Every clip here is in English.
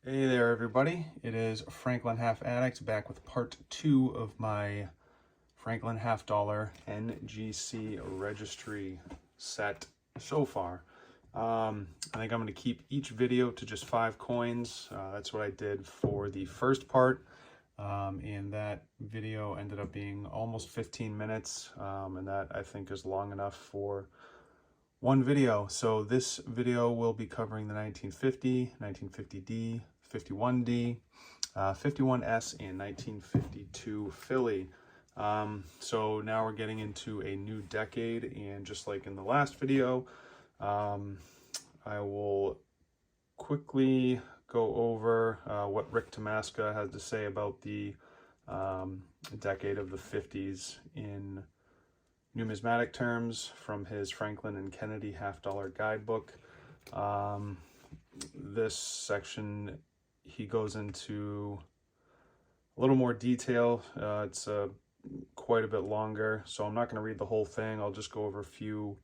Hey there, everybody. It is Franklin.Half.Addict back with part 2 of my Franklin half-dollar NGC registry set so far. I think I'm going to keep each video to just 5 coins. That's what I did for the first part, and that video ended up being almost 15 minutes, and that I think is long enough for one video. So this video will be covering the 1950, 1950D, 51D, 51S, and 1952 Philly. So now we're getting into a new decade, and just like in the last video, I will quickly go over what Rick Tamaska has to say about the decade of the 50s in numismatic terms from his Franklin and Kennedy half-dollar guidebook. This section, he goes into a little more detail. It's quite a bit longer, so I'm not going to read the whole thing. I'll just go over a few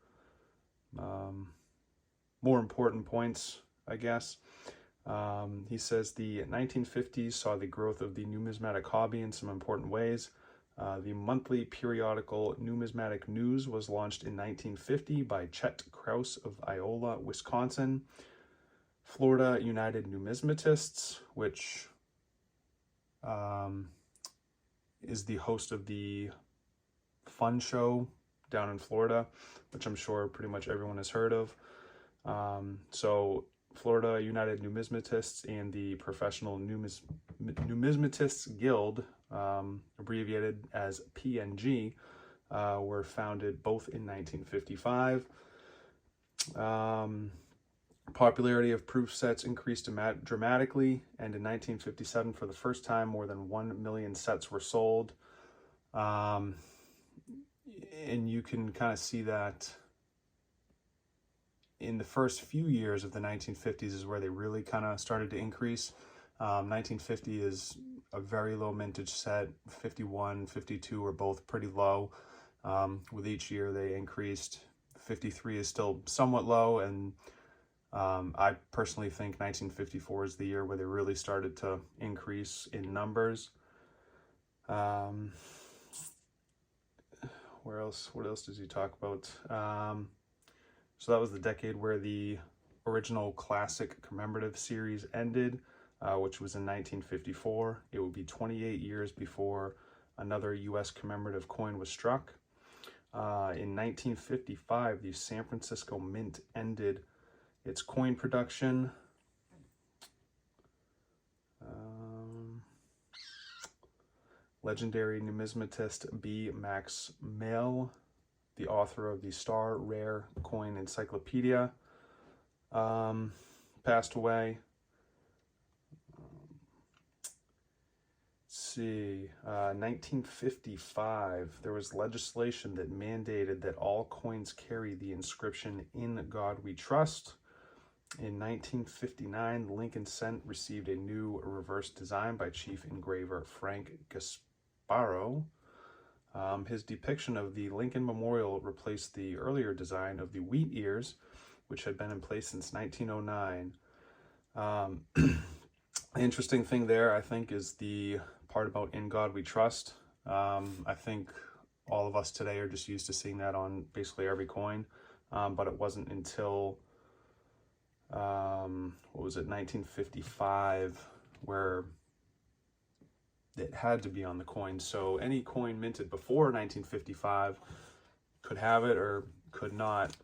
more important points, I guess. He says the 1950s saw the growth of the numismatic hobby in some important ways. The monthly periodical Numismatic News was launched in 1950 by Chet Krause of Iola, Wisconsin. Florida United Numismatists, which is the host of the Fun Show down in Florida, which I'm sure pretty much everyone has heard of. So Florida United Numismatists and the Professional Numismatists Guild, abbreviated as PNG, were founded both in 1955. Popularity of proof sets increased dramatically, and in 1957, for the first time, more than 1 million sets were sold. And you can kind of see that in the first few years of the 1950s is where they really kind of started to increase. 1950 is a very low mintage set. 51, 52 are both pretty low. With each year they increased. 53 is still somewhat low, and I personally think 1954 is the year where they really started to increase in numbers. What else does he talk about? So that was the decade where the original classic commemorative series ended, which was in 1954. It would be 28 years before another U.S. commemorative coin was struck. In 1955, the San Francisco Mint ended its coin production. Legendary numismatist B. Max Mail, the author of the Star Rare Coin Encyclopedia, passed away. Let's see, 1955, there was legislation that mandated that all coins carry the inscription "In God We Trust." In 1959, the Lincoln Cent received a new reverse design by Chief Engraver Frank Gasparo. His depiction of the Lincoln Memorial replaced the earlier design of the wheat ears, which had been in place since 1909. The interesting thing there, I think, is the part about "In God We Trust." I think all of us today are just used to seeing that on basically every coin, but it wasn't until 1955 where it had to be on the coin. So any coin minted before 1955 could have it or could not.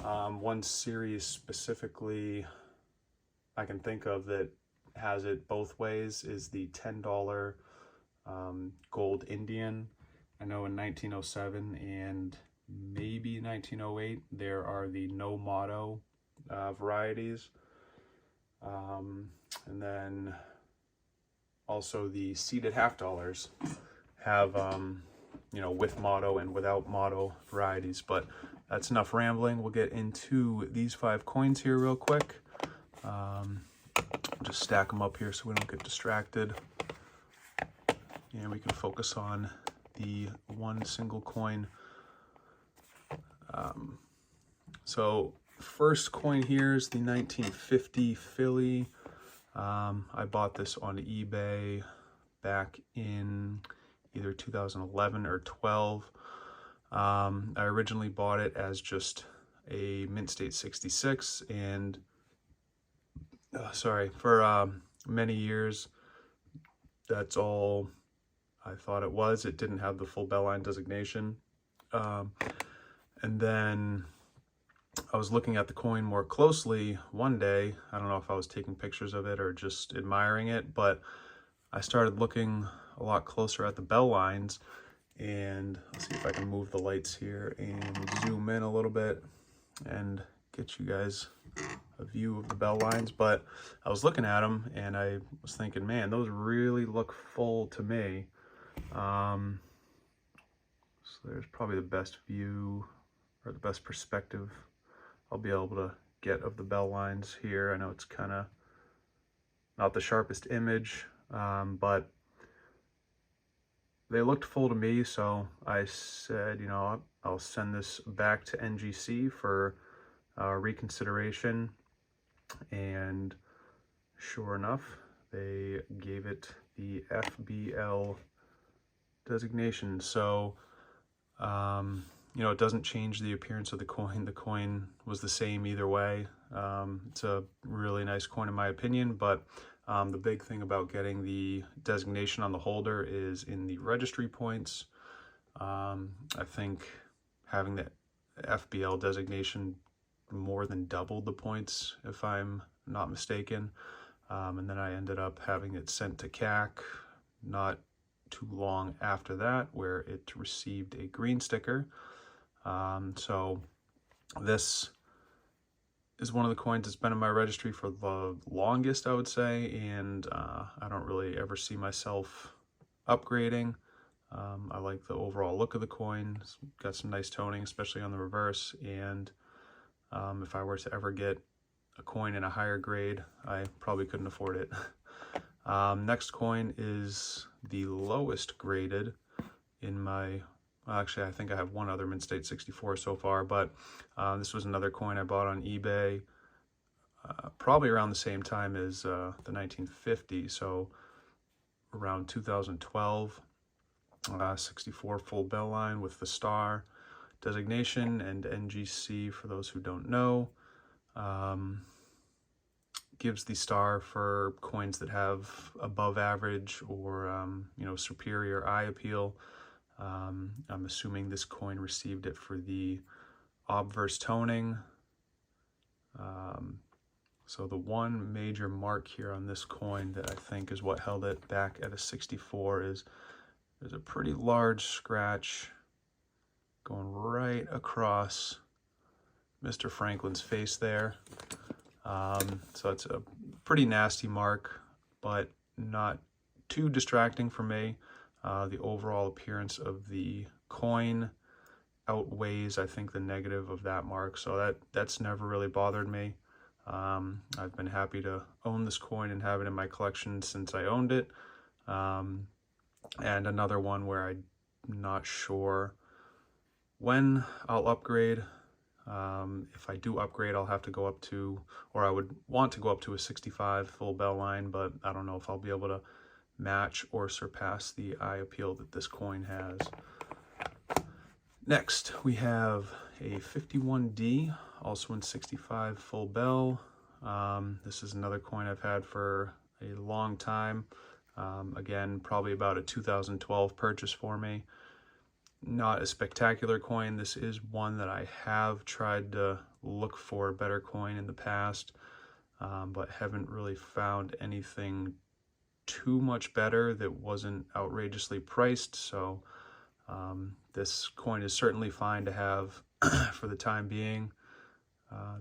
One series specifically I can think of that has it both ways is the $10 gold Indian. I know in 1907 and maybe 1908 there are the no motto varieties, and then also the seeded half-dollars have with motto and without motto varieties. But that's enough rambling. We'll get into these 5 coins here real quick. Just stack them up here so we don't get distracted, and we can focus on the one single coin. So first coin here is the 1950 Philly. I bought this on eBay back in either 2011 or 12. I originally bought it as just a Mint State 66, and for many years, that's all I thought it was. It didn't have the full Bellline designation. And then I was looking at the coin more closely one day. I don't know if I was taking pictures of it or just admiring it, but I started looking a lot closer at the bell lines, and let's see if I can move the lights here and zoom in a little bit and get you guys a view of the bell lines. But I was looking at them and I was thinking, man, those really look full to me. So there's probably the best view or the best perspective I'll be able to get of the bell lines here. I know it's kind of not the sharpest image, but they looked full to me, so I said, you know, I'll send this back to NGC for reconsideration, and sure enough, they gave it the FBL designation. So, you know, it doesn't change the appearance of the coin. The coin was the same either way. It's a really nice coin in my opinion, but the big thing about getting the designation on the holder is in the registry points. I think having the FBL designation more than doubled the points, if I'm not mistaken. And then I ended up having it sent to CAC not too long after that, where it received a green sticker. So this is one of the coins that's been in my registry for the longest, I would say, and I don't really ever see myself upgrading. I like the overall look of the coin. It's got some nice toning, especially on the reverse, and if I were to ever get a coin in a higher grade, I probably couldn't afford it. Next coin is the lowest graded in my, well, actually I think I have one other Mint State 64 so far, but this was another coin I bought on eBay probably around the same time as the 1950, so around 2012. 64 full bell line with the star designation and NGC, for those who don't know, gives the star for coins that have above average or you know, superior eye appeal. I'm assuming this coin received it for the obverse toning. So the one major mark here on this coin that I think is what held it back at a 64 is there's a pretty large scratch going right across Mr. Franklin's face there. So it's a pretty nasty mark, but not too distracting for me. The overall appearance of the coin outweighs, I think, the negative of that mark, so that's never really bothered me. I've been happy to own this coin and have it in my collection since I owned it. And another one where I'm not sure when I'll upgrade. If I do upgrade, I'll have to go up to, or I would want to go up to a 65 full bell line, but I don't know if I'll be able to match or surpass the eye appeal that this coin has. Next, we have a 51D, also in 65 full bell. This is another coin I've had for a long time. Again, probably about a 2012 purchase for me. Not a spectacular coin. This is one that I have tried to look for a better coin in the past, but haven't really found anything too much better that wasn't outrageously priced. So this coin is certainly fine to have for the time being.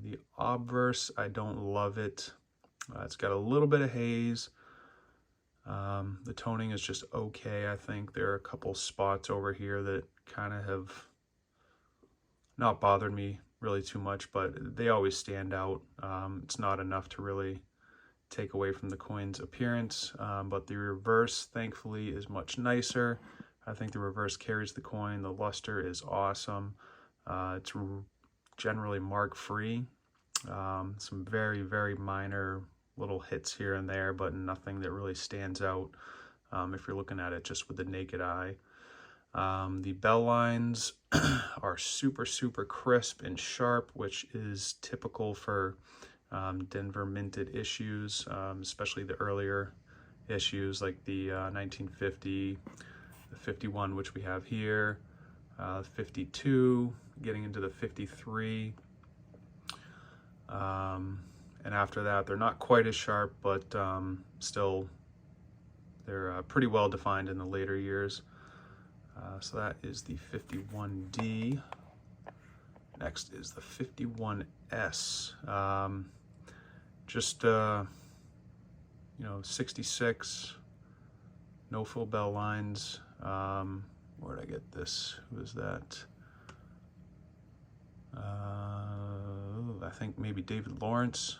The obverse, I don't love it. It's got a little bit of haze. The toning is just okay. I think there are a couple spots over here that kind of have not bothered me really too much, but they always stand out. It's not enough to really take away from the coin's appearance, but the reverse, thankfully, is much nicer. I think the reverse carries the coin. The luster is awesome. It's generally mark-free. Some very, very minor little hits here and there, but nothing that really stands out if you're looking at it just with the naked eye. The bell lines are super crisp and sharp, which is typical for Denver minted issues, especially the earlier issues like the 1950, the 51, which we have here, 52, getting into the 53. And after that, they're not quite as sharp, but still, they're pretty well defined in the later years. So that is the 51D. Next is the 51S. Just, 66, no full bell lines. Where'd I get this? Who is that? I think maybe David Lawrence.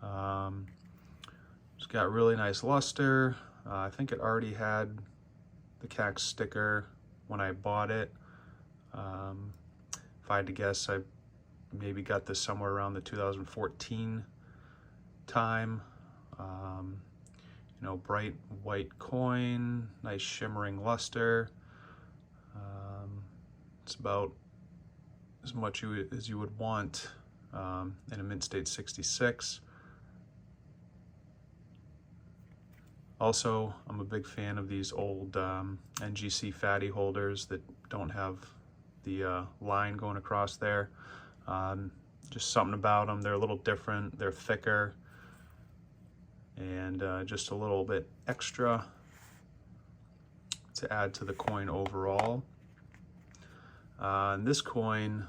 It's got really nice luster. I think it already had the CAC sticker when I bought it. If I had to guess, I maybe got this somewhere around the 2014 time. Bright white coin, nice shimmering luster. It's about as much as you would want in a mint state 66. Also, I'm a big fan of these old NGC fatty holders that don't have the line going across there. Just something about them. They're a little different. They're thicker and just a little bit extra to add to the coin overall. And this coin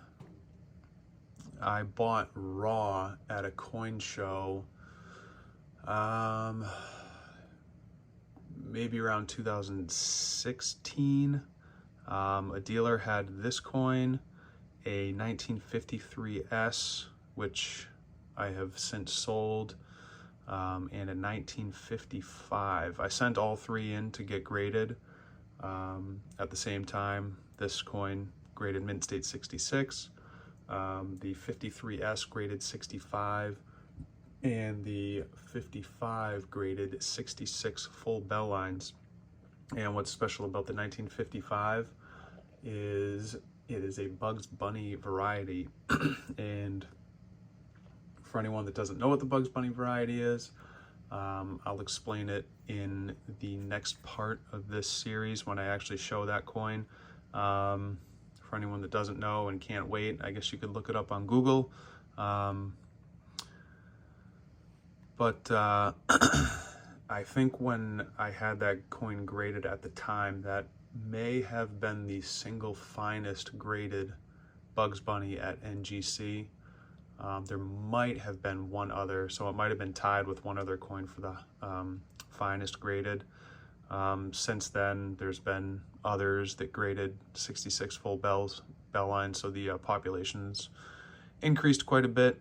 I bought raw at a coin show maybe around 2016. A dealer had this coin, a 1953S, which I have since sold, and a 1955. I sent all three in to get graded at the same time. This coin graded mint state 66, the 53S graded 65, and the 55 graded 66 full bell lines. And what's special about the 1955 is it is a Bugs Bunny variety. And for anyone that doesn't know what the Bugs Bunny variety is, I'll explain it in the next part of this series when I actually show that coin. For anyone that doesn't know and can't wait, I guess you could look it up on Google. But I think when I had that coin graded at the time, that may have been the single finest graded Bugs Bunny at NGC. There might have been one other, so it might have been tied with one other coin for the finest graded. Since then, there's been others that graded 66 full bell lines, so the population's increased quite a bit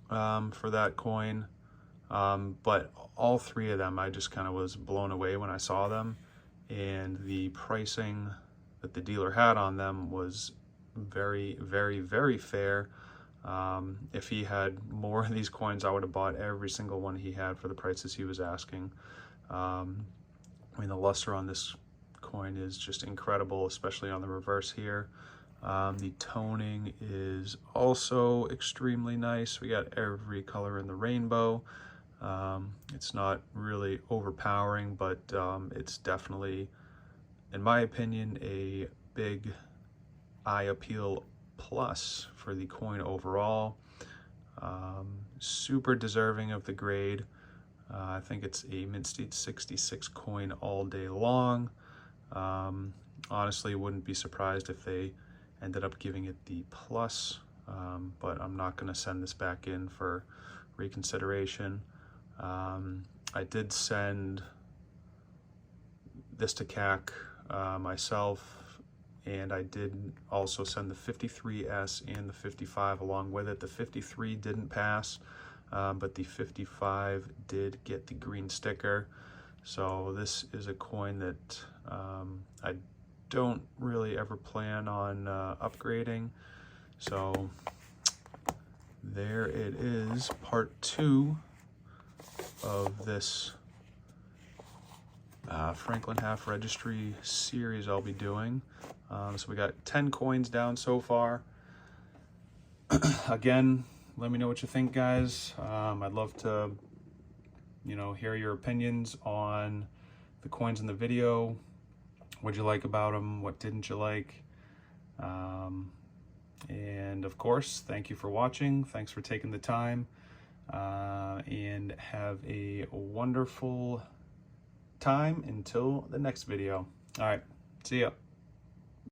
for that coin. But all three of them, I just kind of was blown away when I saw them, and the pricing that the dealer had on them was very fair. If he had more of these coins, I would have bought every single one he had for the prices he was asking. I mean, the luster on this coin is just incredible, especially on the reverse here. The toning is also extremely nice. We got every color in the rainbow. It's not really overpowering, but it's definitely, in my opinion, a big eye appeal plus for the coin overall. Super deserving of the grade. I think it's a mint state 66 coin all day long. Honestly, wouldn't be surprised if they ended up giving it the plus, but I'm not going to send this back in for reconsideration. I did send this to CAC myself, and I did also send the 53S and the 55 along with it. The 53 didn't pass, but the 55 did get the green sticker. So this is a coin that I don't really ever plan on upgrading. So there it is, part 2 of this Franklin Half Registry series I'll be doing. So we got 10 coins down so far. Again, let me know what you think, guys. I'd love to, hear your opinions on the coins in the video. What'd you like about them? What didn't you like? And of course, thank you for watching. Thanks for taking the time. And have a wonderful time until the next video. All right, see ya.